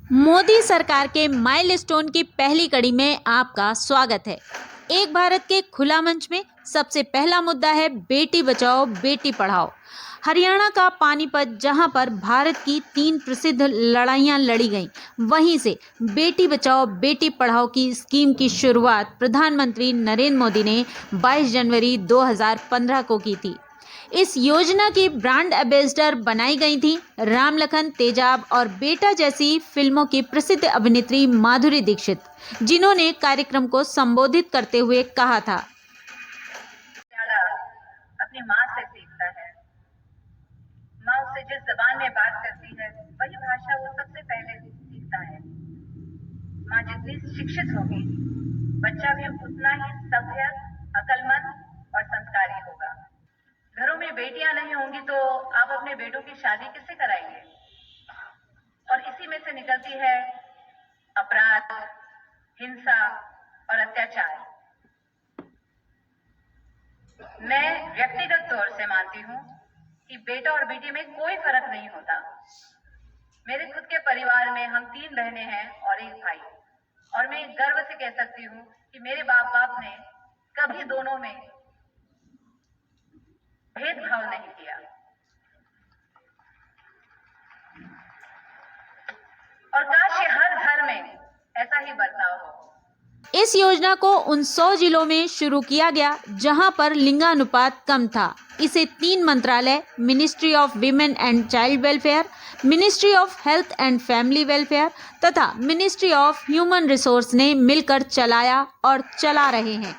मोदी सरकार के माइलस्टोन की पहली कड़ी में आपका स्वागत है। एक भारत के खुला मंच में सबसे पहला मुद्दा है बेटी बचाओ बेटी पढ़ाओ। हरियाणा का पानीपत, जहां पर भारत की 3 प्रसिद्ध लड़ाइयां लड़ी गईं, वहीं से बेटी बचाओ बेटी पढ़ाओ की स्कीम की शुरुआत प्रधानमंत्री नरेंद्र मोदी ने 22 जनवरी 2015 को की थी। इस योजना की ब्रांड एम्बेसडर बनाई गई थी राम लखन, तेजाब और बेटा जैसी फिल्मों की प्रसिद्ध अभिनेत्री माधुरी दीक्षित, जिन्होंने कार्यक्रम को संबोधित करते हुए कहा था, अपनी माँ से सीखता है। माँ उससे जिस जबान में बात करती है वही भाषा वो सबसे पहले सीखता है। माँ जितनी शिक्षित होगी, बच्चा भी उतना ही सभ्य, अक्लमंद और संस्कारी होगा। घरों में बेटियां नहीं होंगी तो आप अपने बेटों की शादी किससे कराएंगे? और इसी में से निकलती है अपराध, हिंसा और अत्याचार। मैं व्यक्तिगत तौर से मानती हूँ कि बेटा और बेटी में कोई फर्क नहीं होता। मेरे खुद के परिवार में हम 3 बहनें हैं और एक भाई, और मैं गर्व से कह सकती हूँ कि मेरे बाप ने कभी दोनों में भेदभाव नहीं किया। और काश ये हर घर में ऐसा ही बर्ताव हो। इस योजना को उन 100 जिलों में शुरू किया गया जहां पर लिंगानुपात कम था। इसे 3 मंत्रालय, ministry of women and child welfare, ministry of health and family welfare तथा मिनिस्ट्री ऑफ ह्यूमन रिसोर्स ने मिलकर चलाया और चला रहे हैं।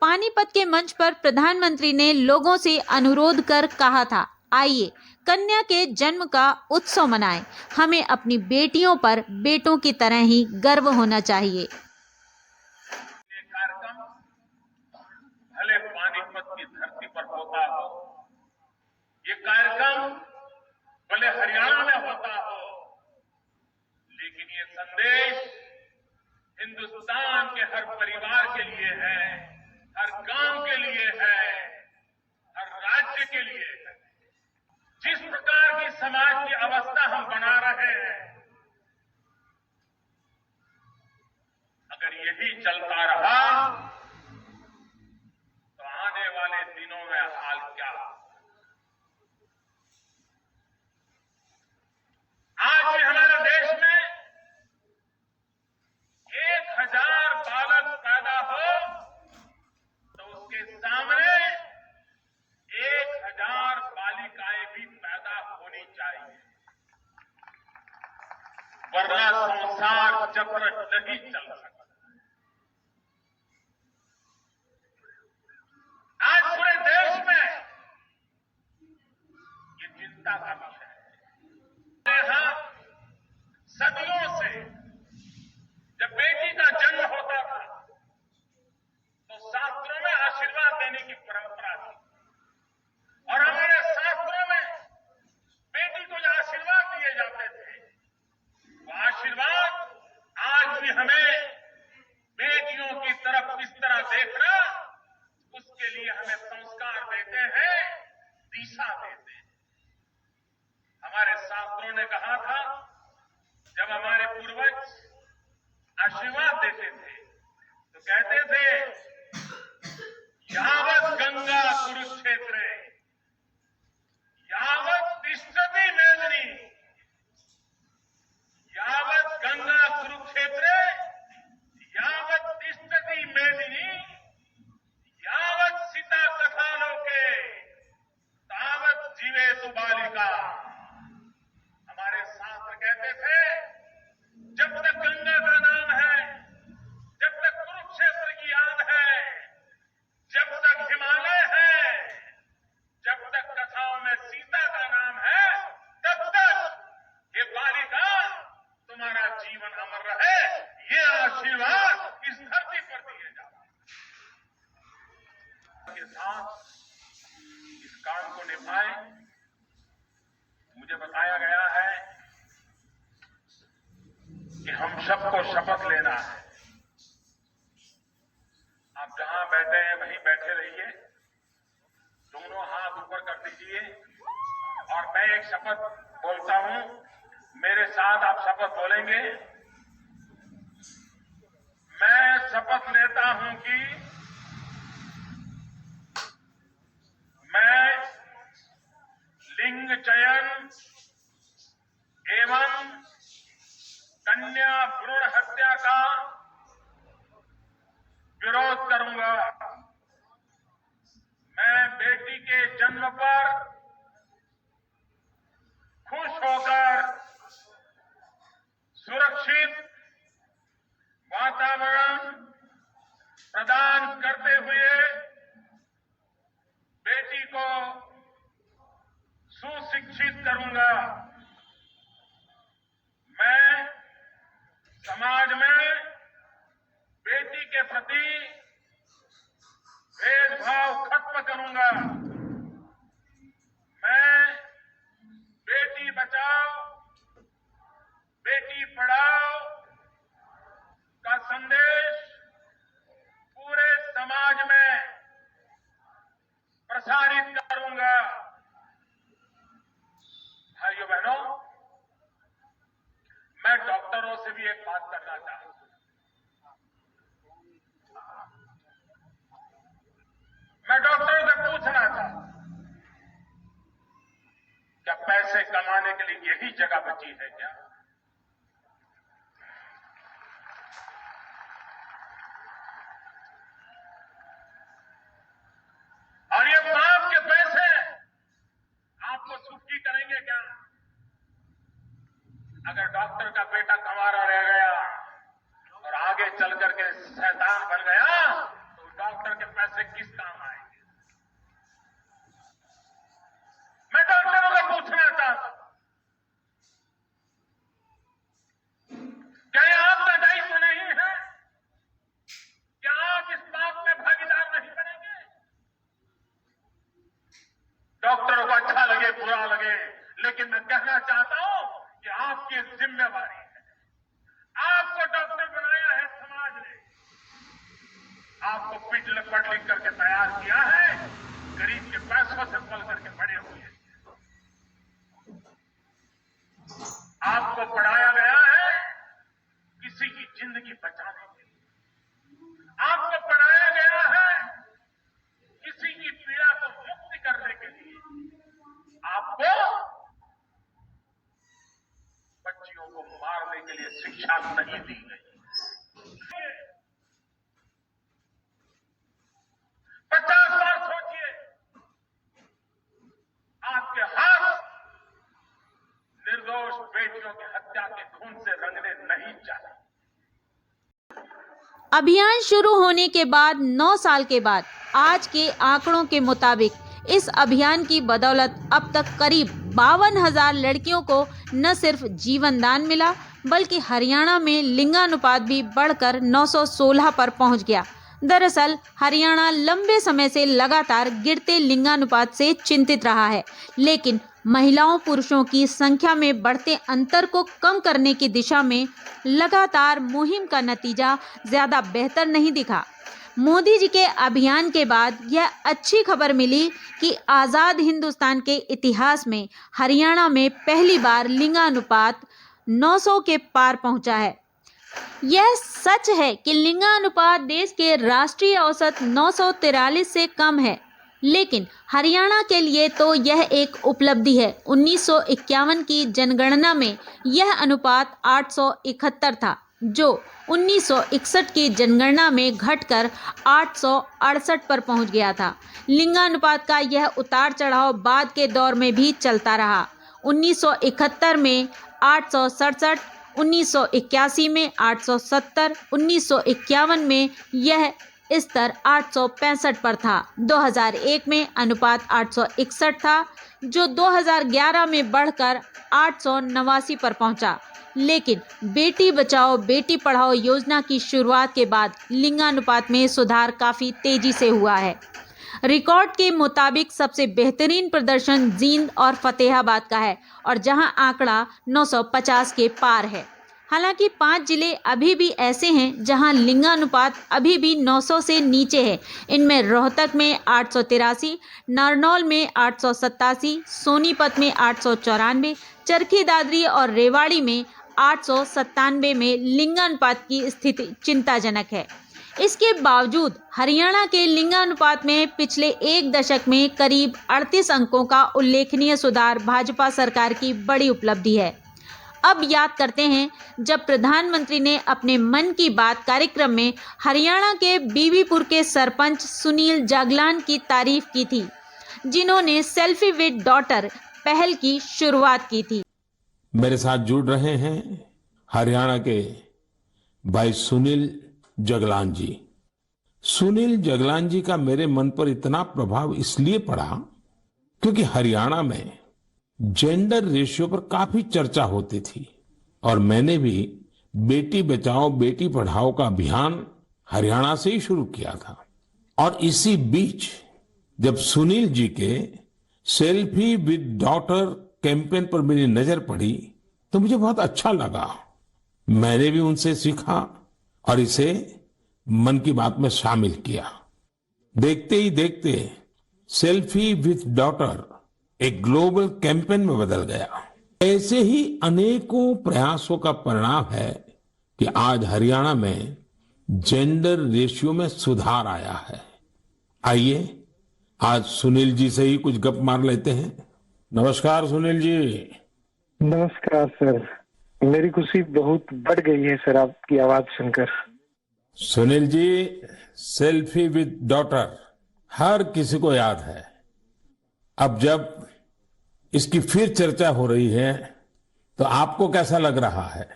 पानीपत के मंच पर प्रधानमंत्री ने लोगों से अनुरोध कर कहा था, आइए कन्या के जन्म का उत्सव मनाएं। हमें अपनी बेटियों पर बेटों की तरह ही गर्व होना चाहिए। भले पानीपत की धरती पर होता हो, ये कार्यक्रम भले हरियाणा में होता हो, लेकिन ये संदेश हिंदुस्तान के हर परिवार के लिए है, हर गांव के लिए है, हर राज्य के लिए है। जिस प्रकार की समाज की अवस्था हम बना रहे हैं, अगर यही चलता रहा तो आने वाले दिनों में हाल क्या? आज भी हमारे देश में 1000 बालक पैदा हो तो उसके सामने 1000 बालिकाएं भी पैदा होनी चाहिए, वरना संसार चक्र नहीं चल सकता। आज पूरे देश में ये चिंता का विषय है। यहां सदियों से जब बेटी का जन्म होता था तो शास्त्रों में आशीर्वाद देने की परंपरा थी, और हमारे शास्त्रों में बेटी को जो आशीर्वाद दिए जाते थे, वो आशीर्वाद आज भी हमें बेटियों की तरफ किस तरह देखना, उसके लिए हमें संस्कार देते हैं, दिशा देते हैं। हमारे शास्त्रों ने कहा था, जब हमारे पूर्वज आशीर्वाद देते थे तो कहते थे, यावत गंगा कुरुक्षेत्र यावत तिष्ठति मेदिनी, यावत गंगा कुरुक्षेत्र यावत तिष्ठति मेदिनी, यावत सीता कथालोके तावत जीवेतु बालिका। हमारे शास्त्र कहते थे, जब तक गंगा का नाम है, जब तक कुरुक्षेत्र की याद है, जब तक हिमालय है, जब तक कथाओं में सीता का नाम है, तब तक ये बालिका तुम्हारा जीवन अमर रहे। ये आशीर्वाद इस धरती पर दिए जाते के साथ इस काम को निभाएं। मुझे बताया गया है कि हम सबको शपथ लेना है। आप जहां बैठे हैं वहीं बैठे रहिए, दोनों हाथ ऊपर कर दीजिए और मैं एक शपथ बोलता हूं। मेरे साथ आप शपथ बोलेंगे। मैं शपथ लेता हूं कि मैं लिंग चयन एवं कन्या भ्रूण हत्या का विरोध करूंगा। मैं बेटी के जन्म पर खुश होकर सुरक्षित वातावरण प्रदान करते हुए बेटी को सुशिक्षित करूंगा। मैं समाज में बेटी के प्रति भेदभाव खत्म करूंगा। मैं बेटी बचाओ बेटी पढ़ाओ का संदेश पूरे समाज में प्रसारित करूंगा। भाइयों बहनों, मैं डॉक्टरों से भी एक बात करना चाहता हूं। मैं डॉक्टरों से पूछना चाहता हूं, क्या पैसे कमाने के लिए यही जगह बची है क्या? और ये बाप के पैसे आपको सुखी करेंगे क्या? अगर डॉक्टर का बेटा कमारा रह गया और आगे चल करके शैतान बन गया तो डॉक्टर के पैसे किस काम आएंगे? मैं डॉक्टरों को पूछना चाहता हूं, क्या ये आपका दायित्व नहीं है? क्या आप इस बात में भागीदार नहीं बनेंगे? डॉक्टरों को अच्छा लगे बुरा लगे, लेकिन मैं कहना चाहता हूं कि आपकी जिम्मेवारी है। आपको डॉक्टर बनाया है समाज ने, आपको पढ़ लिख करके तैयार किया है, गरीब के पैसों से पल करके बड़े हुए। आपको पढ़ाया गया है किसी की जिंदगी बचाने के लिए, आपको पढ़ाया गया है किसी की पीड़ा को मुक्त करने के लिए। आपको बच्चियों को मारने के लिए शिक्षा नहीं दी गई। 50 बार सोचिए, आपके हाथ निर्दोष बेटियों की हत्या के खून से रंगने नहीं चाहिए। अभियान शुरू होने के बाद 9 साल के बाद आज के आंकड़ों के मुताबिक इस अभियान की बदौलत अब तक करीब 52,000 लड़कियों को न सिर्फ जीवन दान मिला, बल्कि हरियाणा में लिंगानुपात भी बढ़कर 916 पर पहुंच गया। दरअसल हरियाणा लंबे समय से लगातार गिरते लिंगानुपात से चिंतित रहा है, लेकिन महिलाओं पुरुषों की संख्या में बढ़ते अंतर को कम करने की दिशा में लगातार मुहिम का नतीजा ज़्यादा बेहतर नहीं दिखा। मोदी जी के अभियान के बाद यह अच्छी खबर मिली कि आज़ाद हिंदुस्तान के इतिहास में हरियाणा में पहली बार लिंगानुपात 900 के पार पहुंचा है। यह सच है कि लिंगानुपात देश के राष्ट्रीय औसत 943 से कम है, लेकिन हरियाणा के लिए तो यह एक उपलब्धि है। 1951 की जनगणना में यह अनुपात 871 था, जो 1961 की जनगणना में घटकर 868 पर पहुंच गया था। लिंगानुपात का यह उतार चढ़ाव बाद के दौर में भी चलता रहा। 1971 में 867, 1981 में 870, 1951 में यह स्तर 865 पर था। 2001 में अनुपात 861 था, जो 2011 में बढ़कर 889 पर पहुंचा। लेकिन बेटी बचाओ बेटी पढ़ाओ योजना की शुरुआत के बाद लिंगानुपात में सुधार काफ़ी तेजी से हुआ है। रिकॉर्ड के मुताबिक सबसे बेहतरीन प्रदर्शन जींद और फतेहाबाद का है, और जहां आंकड़ा 950 के पार है। हालांकि 5 जिले अभी भी ऐसे हैं जहां लिंगानुपात अभी भी 900 से नीचे है। इनमें रोहतक में 883, नारनौल में 887, सोनीपत में 894, चरखी दादरी और रेवाड़ी में 897 में लिंगानुपात की स्थिति चिंताजनक है। इसके बावजूद हरियाणा के लिंगानुपात में पिछले एक दशक में करीब 38 अंकों का उल्लेखनीय सुधार भाजपा सरकार की बड़ी उपलब्धि है। अब याद करते हैं जब प्रधानमंत्री ने अपने मन की बात कार्यक्रम में हरियाणा के बीबीपुर के सरपंच सुनील जागलान की तारीफ की थी, जिन्होंने सेल्फी विद डॉटर पहल की शुरुआत की थी। मेरे साथ जुड़ रहे हैं हरियाणा के भाई सुनील जगलान जी। सुनील जगलान जी का मेरे मन पर इतना प्रभाव इसलिए पड़ा क्योंकि हरियाणा में जेंडर रेशियो पर काफी चर्चा होती थी और मैंने भी बेटी बचाओ बेटी पढ़ाओ का अभियान हरियाणा से ही शुरू किया था। और इसी बीच जब सुनील जी के सेल्फी विद डॉटर कैंपेन पर मेरी नजर पड़ी तो मुझे बहुत अच्छा लगा। मैंने भी उनसे सीखा और इसे मन की बात में शामिल किया। देखते ही देखते सेल्फी विथ डॉटर एक ग्लोबल कैंपेन में बदल गया। ऐसे ही अनेकों प्रयासों का परिणाम है कि आज हरियाणा में जेंडर रेशियो में सुधार आया है। आइए आज सुनील जी से ही कुछ गप मार लेते हैं। नमस्कार सुनील जी। नमस्कार सर, मेरी खुशी बहुत बढ़ गई है सर आपकी आवाज सुनकर। Sunil ji, selfie with daughter हर किसी को याद है। अब जब इसकी फिर चर्चा हो रही है तो आपको कैसा लग रहा है?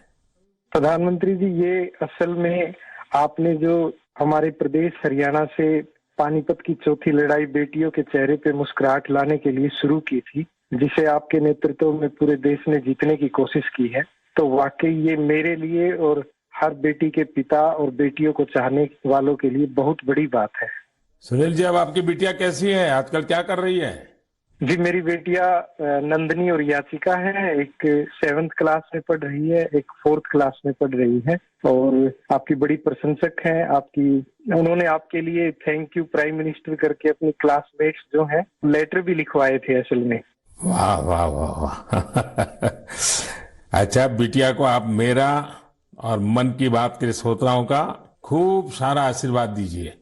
प्रधानमंत्री जी, ये असल में आपने जो हमारे प्रदेश हरियाणा से पानीपत की चौथी लड़ाई बेटियों के चेहरे पे मुस्कुराहट लाने के लिए शुरू की थी, जिसे आपके नेतृत्व में पूरे देश ने जीतने की कोशिश की है, तो वाकई ये मेरे लिए और हर बेटी के पिता और बेटियों को चाहने वालों के लिए बहुत बड़ी बात है। सुनील जी, अब आपकी बिटिया कैसी है? आजकल क्या कर रही है? जी, मेरी बेटियां नंदनी और याचिका है। एक 7th क्लास में पढ़ रही है, एक 4th क्लास में पढ़ रही है और आपकी बड़ी प्रशंसक हैं। उन्होंने आपके लिए थैंक यू प्राइम मिनिस्टर करके अपनी क्लासमेट्स जो हैं लेटर भी लिखवाए थे असल में। वाह वाह वाह वाह। अच्छा, बिटिया को आप मेरा और मन की बात के श्रोताओं का खूब सारा आशीर्वाद दीजिए।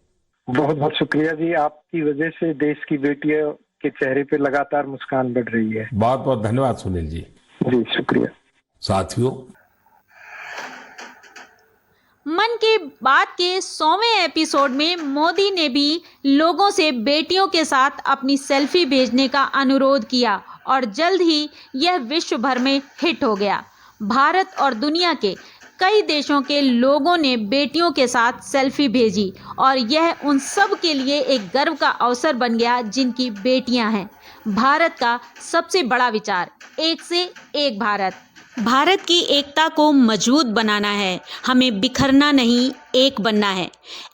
बहुत बहुत शुक्रिया जी, आपकी वजह से देश की बेटियों के चेहरे पे लगातार मुस्कान बढ़ रही है। बहुत बहुत धन्यवाद सुनील जी। जी शुक्रिया। साथियों, मन की बात के 100वें एपिसोड में मोदी ने भी लोगों से बेटियों के साथ अपनी सेल्फी भेजने का अनुरोध किया और जल्द ही यह विश्व भर में हिट हो गया। भारत और दुनिया के कई देशों के लोगों ने बेटियों के साथ सेल्फी भेजी और यह उन सब के लिए एक गर्व का अवसर बन गया जिनकी बेटियां हैं। भारत का सबसे बड़ा विचार, एक से एक भारत। भारत की एकता को मजबूत बनाना है, हमें बिखरना नहीं, एक बनना है।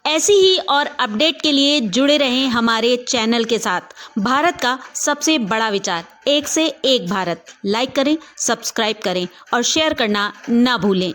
ऐसी ही और अपडेट के लिए जुड़े रहें हमारे चैनल के साथ। भारत का सबसे बड़ा विचार, एक से एक भारत। लाइक करें, सब्सक्राइब करें और शेयर करना ना भूलें।